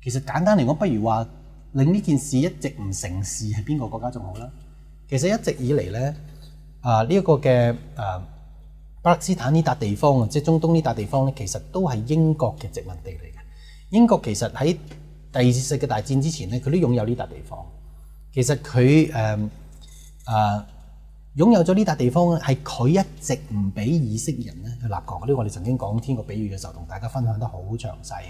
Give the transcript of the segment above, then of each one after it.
其實簡單嚟講，不如話令呢件事一直唔成事係邊個國家仲好啦？其實一直以嚟咧，呢一個嘅巴勒斯坦呢笪地方啊，即係中東呢笪地方咧，其實都係英國嘅殖民地嚟嘅。英國其實喺第二次世界大戰之前咧，佢都擁有呢笪地方。其實佢擁有咗呢笪地方咧，係佢一直唔俾以色列人咧去立國。呢個我哋曾經講天國比喻嘅時候，同大家分享得好詳細嘅。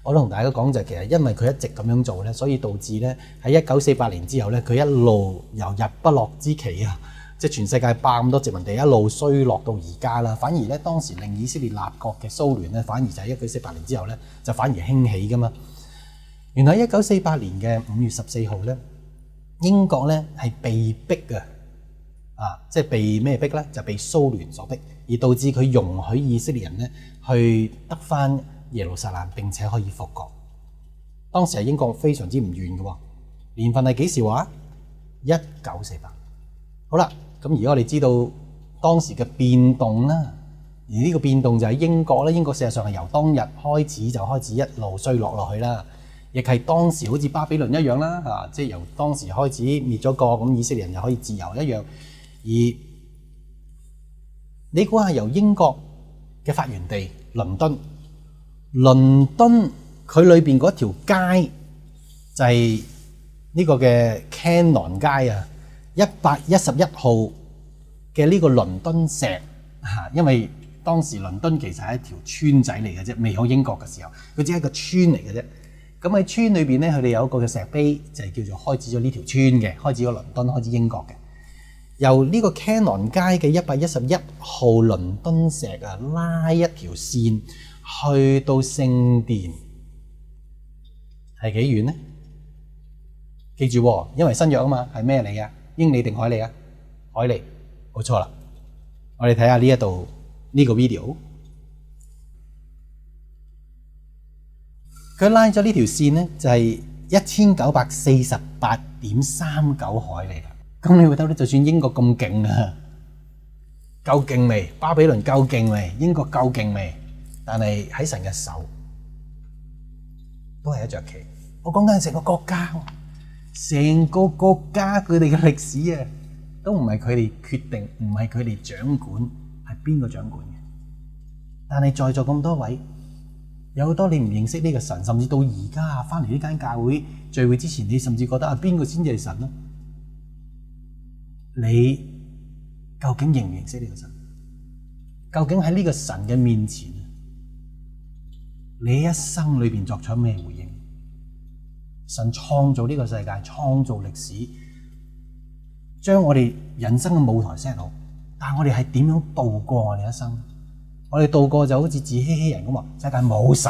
我都同大家講就係其實因為佢一直咁樣做咧，所以導致咧喺1948年之後咧，佢一路由日不落之期啊，即係全世界霸咁多殖民地，一路衰落到而家啦。反而咧當時令以色列立國嘅蘇聯咧，反而就喺1948年之後咧，就反而興起噶嘛。原來喺1948年嘅5月14號咧，英國咧係被逼即係被咩逼咧？就被蘇聯所逼，而導致佢容許以色列人咧去得返耶路撒冷，並且可以復國。當時係英國非常之唔願嘅喎。年份係幾時話？1948。好啦，咁而家我哋知道當時嘅變動啦，而呢個變動就喺英國咧。英國事實上係由當日開始就開始一路衰落去啦，亦係當時好似巴比倫一樣啦，即係由當時開始滅咗國，咁以色列人又可以自由一樣。而你估下由英國嘅發源地倫敦佢裏邊嗰條街就係呢個嘅 Cannon 街啊，111號嘅呢個倫敦石因為當時倫敦其實係一條村仔嚟嘅啫，未有英國嘅時候，佢只係一個村嚟嘅啫。咁喺村裏邊咧，佢哋有一個嘅石碑，就係叫做開始咗呢條村嘅，開始咗倫敦，開始英國嘅。由呢個 Cannon 街嘅111號倫敦石拉一條線去到聖殿，係幾遠呢？記住喎，因為新約啊嘛，係咩嚟嘅？英里定海里啊？海里，冇錯啦。我哋睇下呢一度呢個 video， 佢拉咗呢條線呢，就係1948.39海里啦。咁你會睇到，就算英國咁勁啊，夠勁未？巴比倫夠勁未？英國夠勁未？但係喺神嘅手都係一隻棋。我講緊係成個國家，成個國家佢哋嘅歷史啊，都唔係佢哋決定，唔係佢哋掌管，係邊個掌管嘅？但係在座咁多位，有好多你唔認識呢個神，甚至到而家翻嚟呢間教會聚會之前，你甚至覺得邊個先至係神咯？你究竟認唔認識呢個神？究竟喺呢個神嘅面前，你一生裏邊作出咩回應？神創造呢個世界，創造歷史，將我哋人生嘅舞台 set 好，但係我哋係點樣度過我哋一生？我哋度過就好似自欺欺人咁話，世界冇神。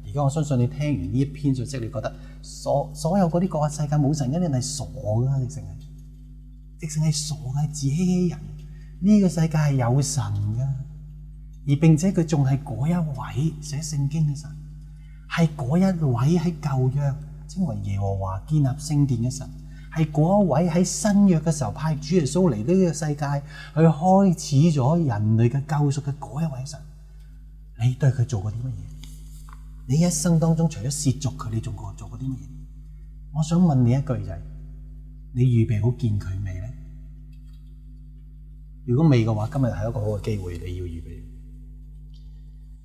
而家我相信你聽完呢一篇信息，你覺得所有嗰啲個世界冇神，一定係傻噶，直情係傻嘅，係自欺欺人。呢個世界係有神噶，而並且佢仲係嗰一位寫聖經嘅神，係嗰一位喺舊約稱為耶和華建立聖殿嘅神，係嗰一位喺新約嘅時候派主耶穌嚟呢個世界去開始咗人類嘅救贖嘅嗰一位神。你對佢做過啲乜嘢？你一生當中除咗褻瀆佢，你仲做過啲乜嘢？我想問你一句就係：你預備好見佢未咧？如果未嘅話，今日係一個好嘅機會，你要預備。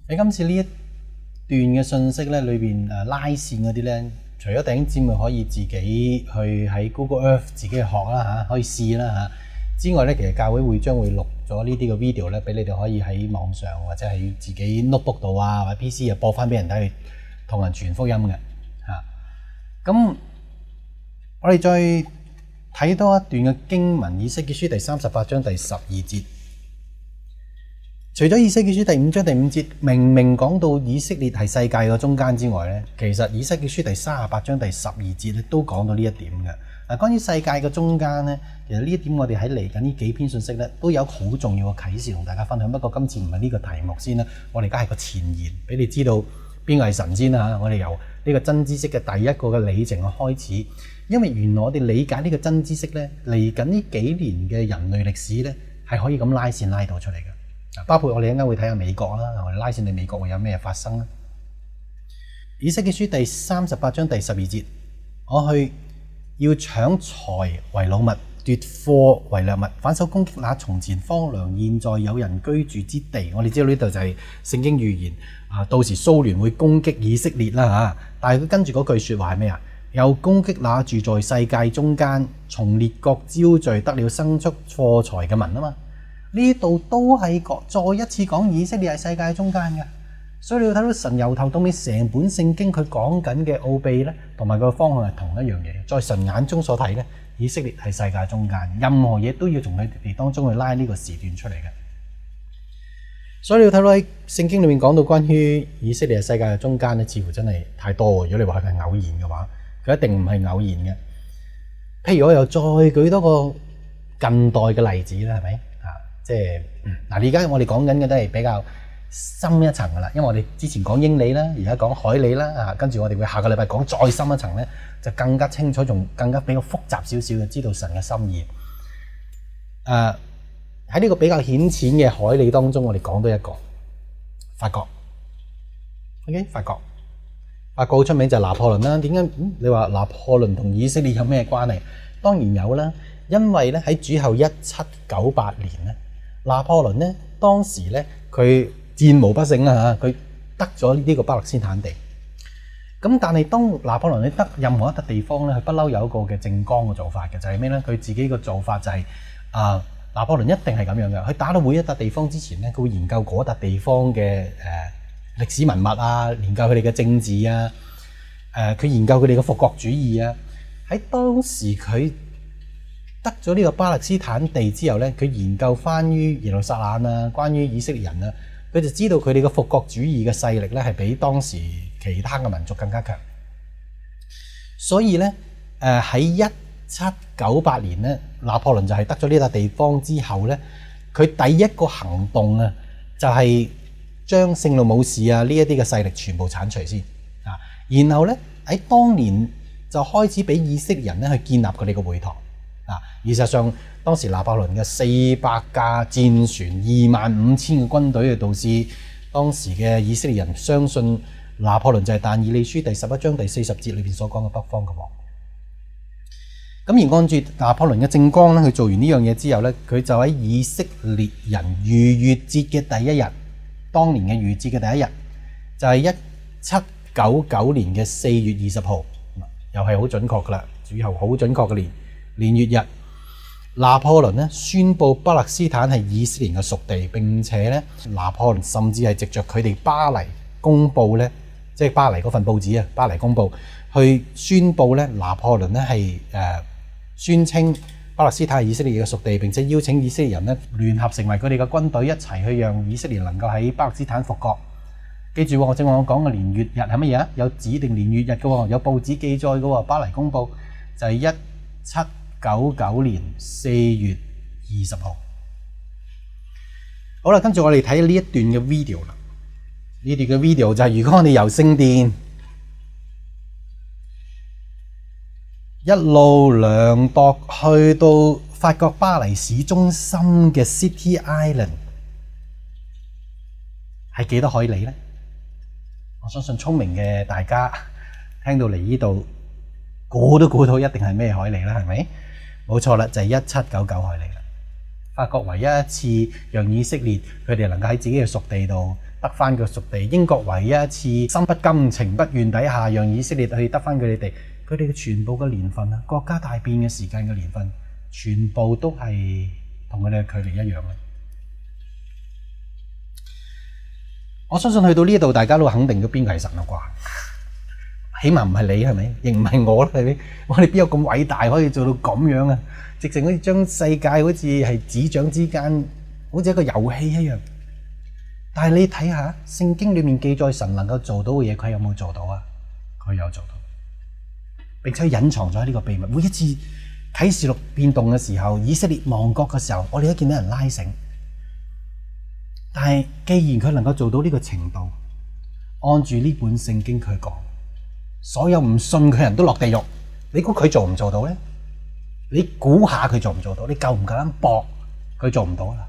喺今次呢一段嘅信息咧，裏邊拉線嗰啲咧，除咗弟兄姊妹可以自己去喺 Google Earth 自己去學啦嚇，可以試啦嚇之外咧，其實教會將會錄咗呢啲嘅 video 咧，俾你哋可以喺網上或者喺自己 notebook 度啊，或者 PC 啊播翻俾人睇，去同人傳福音嘅嚇。咁我哋再睇多一段嘅經文，以西結書第38章第12節。除咗以西結書第5章第5節明明講到以色列係世界嘅中間之外咧，其實以西結書第38章第12節咧都講到呢一點嘅。嗱，關於世界嘅中間咧，其實呢一點我哋喺嚟緊呢幾篇信息咧都有好重要嘅啟示同大家分享。不過今次唔係呢個題目先啦，我哋而家係個前言，俾你知道邊個係神先啦嚇。我哋由呢個真知識嘅第一個嘅里程去開始，因為原來我哋理解呢個真知識咧，嚟緊呢幾年嘅人類歷史咧係可以咁拉線拉到出嚟嘅。包括我哋一陣間會睇下美國啦，我哋拉線嚟美國會有咩發生咧？以斯結書第38章第12節，我去要搶財為擄物，奪貨為掠物，反手攻擊那從前荒涼現在有人居住之地。我哋知道呢度就係聖經預言到時蘇聯會攻擊以色列啦嚇。但係佢跟住嗰句説話係咩啊？又攻擊那住在世界中間，從列國招聚得了牲畜貨財嘅民啊嘛。呢度都係再一次講以色列係世界中間嘅。所以你要睇到神由頭到尾成本聖經佢講緊嘅奧秘咧，同埋個方向係同一樣嘢。在神眼中所睇咧，以色列係世界中間，任何嘢都要從佢哋當中去拉呢個時段出嚟嘅。所以你要睇到喺聖經裏面講到關於以色列係世界嘅中間咧，似乎真係太多。如果你話佢係偶然嘅話，佢一定唔係偶然嘅。譬如我又再舉多個近代嘅例子啦，係咪？即係而家我哋講緊嘅都係比較深一層噶啦，因為我哋之前講英里啦，而家講海里啦，跟住我哋會下個禮拜講再深一層咧，就更加清楚，仲更加比較複雜少少嘅知道神嘅心意。喺呢個比較顯淺嘅海里當中，我哋講到一個法國。OK， 法國好出名就係拿破崙啦。點解你話拿破崙同以色列有咩關係？當然有啦，因為咧喺主後1798年咧，拿破崙咧當時咧佢戰無不勝啦嚇，佢得咗呢個巴勒斯坦地。咁但係當拿破崙你得任何一笪地方咧，佢不嬲有一個嘅政綱嘅做法嘅，就係咩咧？佢自己嘅做法就係拿破崙一定係咁樣嘅。佢打到每一笪地方之前咧，佢會研究嗰笪地方嘅歷史文物啊，研究佢哋嘅政治啊，佢研究佢哋嘅復國主義啊。喺當時佢得咗呢個巴勒斯坦地之後咧，佢研究翻於耶路撒冷啊，關於以色列人啊，佢就知道佢哋嘅復國主義嘅勢力咧係比當時其他嘅民族更加強。所以咧喺1798年咧，拿破崙就係得咗呢笪地方之後咧，佢第一個行動啊就係將聖路姆士啊呢一啲嘅勢力全部剷除先啊，然後咧喺當年就開始俾以色列人咧去建立佢哋嘅會堂啊。而實際上當時拿破崙嘅400架戰船、25000嘅軍隊，導致當時嘅以色列人相信拿破崙就係但以理書第11章第40節裏邊所講嘅北方嘅王。咁而按住拿破崙嘅政綱咧，佢做完呢樣嘢之後咧，佢就喺以色列人逾越節嘅第一日，當年嘅逾越節嘅第一日，就係1799年嘅4月20號，又係好準確噶啦，主後好準確嘅年月日。拿破崙咧宣布巴勒斯坦係以色列嘅屬地，並且咧拿破崙甚至係藉着佢哋巴黎公佈咧，即係巴黎嗰份報紙啊，巴黎公佈去宣佈咧，拿破崙咧係宣稱巴勒斯坦係以色列嘅屬地，並且邀請以色列人咧聯合成為佢哋嘅軍隊，一齊去讓以色列能夠喺巴勒斯坦復國。記住我正話我講嘅年月日係乜嘢啊？有指定年月日嘅喎，有報紙記載嘅喎，巴黎公佈就係1799年4月20號。好啦，跟住我哋睇呢一段嘅 video 啦。呢段嘅 video 就係如果我哋由聖殿一路量度去到法國巴黎市中心嘅 City Island 係幾多海里呢？我相信聰明嘅大家聽到嚟呢度估都估到一定係咩海里啦，係咪？冇錯啦，就係1799海里啦。法國唯一一次讓以色列佢哋能夠喺自己嘅屬地度得翻個屬地，英國唯一一次心不甘情不願底下讓以色列去得翻佢哋地。佢哋嘅全部嘅年份啊，國家大變嘅時間嘅年份，全部都係同佢哋嘅距離一樣嘅。我相信去到呢度，大家都肯定咗邊個係神啦啩？起碼唔係你係咪？亦唔係我啦，係咪？我哋邊有咁偉大可以做到咁樣啊？直情好似將世界好似係指掌之間，好似一個遊戲一樣。但係你睇下聖經裏面記載神能夠做到嘅嘢，佢有冇做到啊？佢有做到。並且隱藏咗喺呢個秘密。每一次啟示錄變動嘅時候，以色列亡國嘅時候，我哋都見到人拉繩。但係既然佢能夠做到呢個程度，按住呢本聖經佢講，所有唔信佢人都落地獄。你估佢做唔做到呢？你估下佢做唔做到？你夠唔夠膽搏？佢做唔到啦。